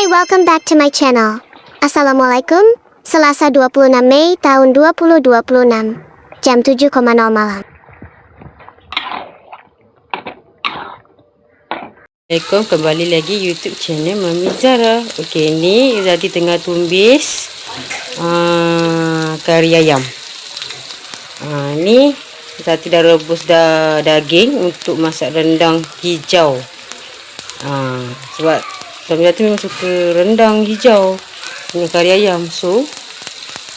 welcome back to my channel. Assalamualaikum, Selasa 26 Mei tahun 2026, jam 7.00 malam. Assalamualaikum, kembali lagi YouTube channel Mami Zara. Okey, ni Zati tengah tumbis kari ayam. Ni Zati dah rebus daging untuk masak rendang hijau. Sebab Mami Zati memang suka rendang hijau dengan kari ayam. So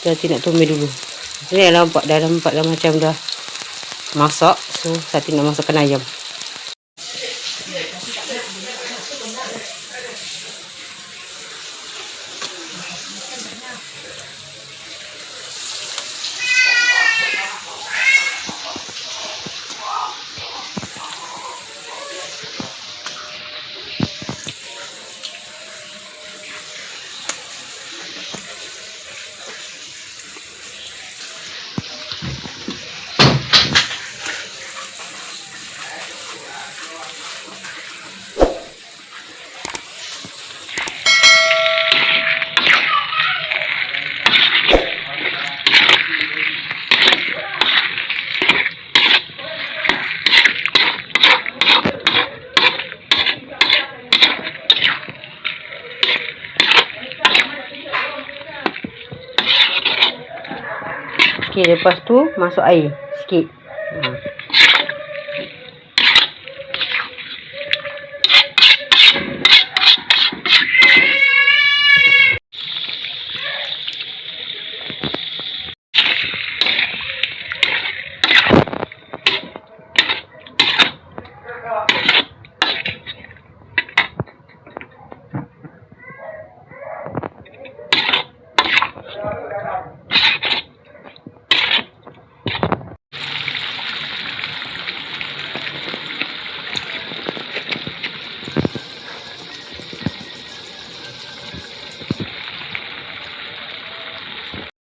Zati nak tumis dulu. Ni dah nampak dah macam dah masak. So Zati nak masukkan ayam. Okey, lepas tu masuk air sikit.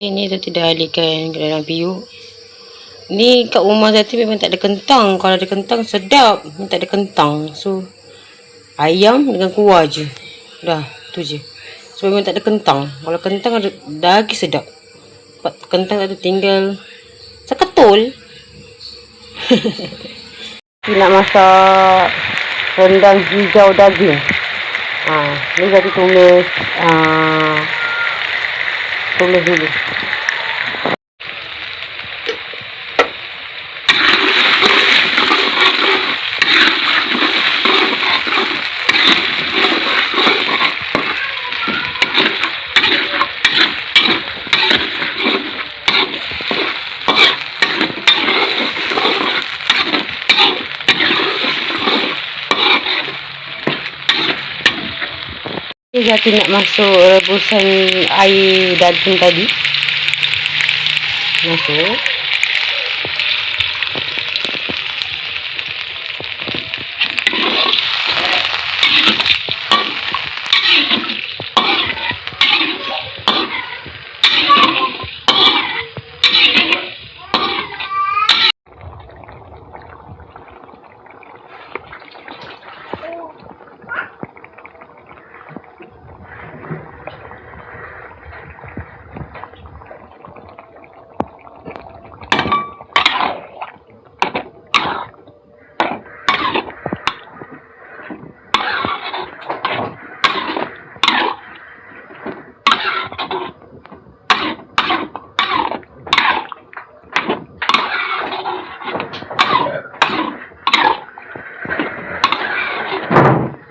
Ini Zati dah alihkan ke dalam piuk. Ni kat rumah Zati memang tak ada kentang. Kalau ada kentang sedap. Ni tak ada kentang. So ayam dengan kuah je. Dah tu je. So memang tak ada kentang. Kalau kentang ada lagi sedap. Kentang tak ada, tinggal seketul. Kita nak masak rendang hijau daging. Ni Zati tumis dulu. Zati nak masuk rebusan air daging tadi. Masuk.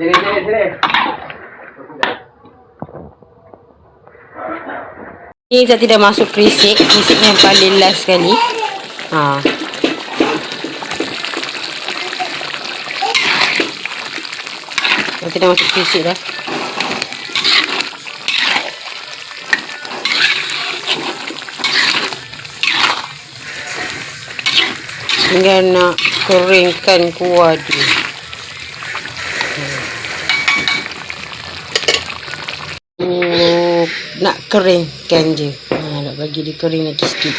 Sini. Ni Zati dah masuk krisik yang paling last sekali. Zati dah masuk krisik dah. Tinggal nak keringkan kuah dia. Nak keringkan je. Nak bagi dia kering lagi sikit.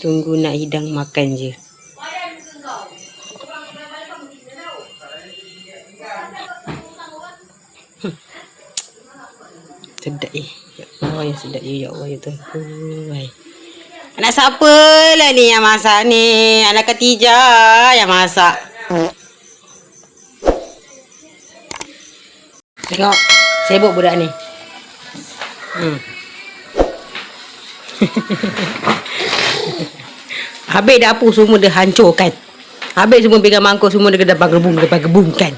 Tunggu nak hidang makan je. Sedap Ya Allah yang sedap ya Allah ya Tuhan. Anak siapa lah ni yang masak ni? Anak Khatijah yang masak. Tengok, sibuk budak ni. Habis dapur semua dia hancurkan. Habis semua pegang mangkuk semua dia depan gebung-gebung kan.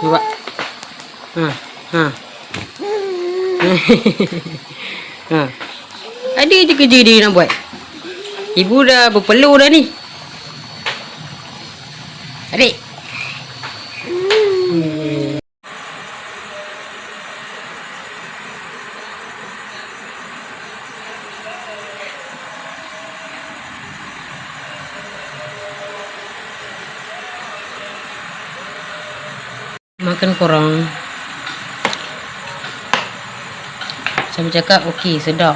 Buat. Ada je kerja dia nak buat. Ibu dah berpeluh dah ni. Adik. Makan korang. Saya cakap okey sedap.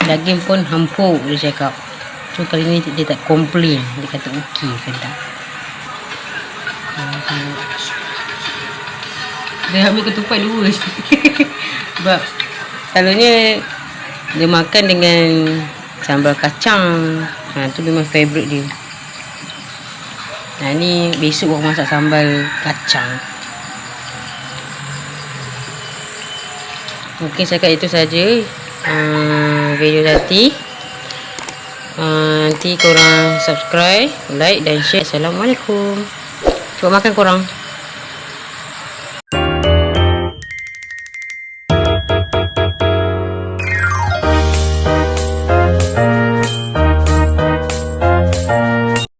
Daging pun empuk dia cakap. Cuma kali ni dia tak komplain. Dia kata okey sedap. Dia ambil ketupat dua je. Sebab selalunya dia makan dengan sambal kacang. Tu memang favourite dia. Ni besok aku masak sambal kacang. Mungkin setakat itu saja video nanti. Nanti korang subscribe, like dan share. Assalamualaikum. Cuba makan korang.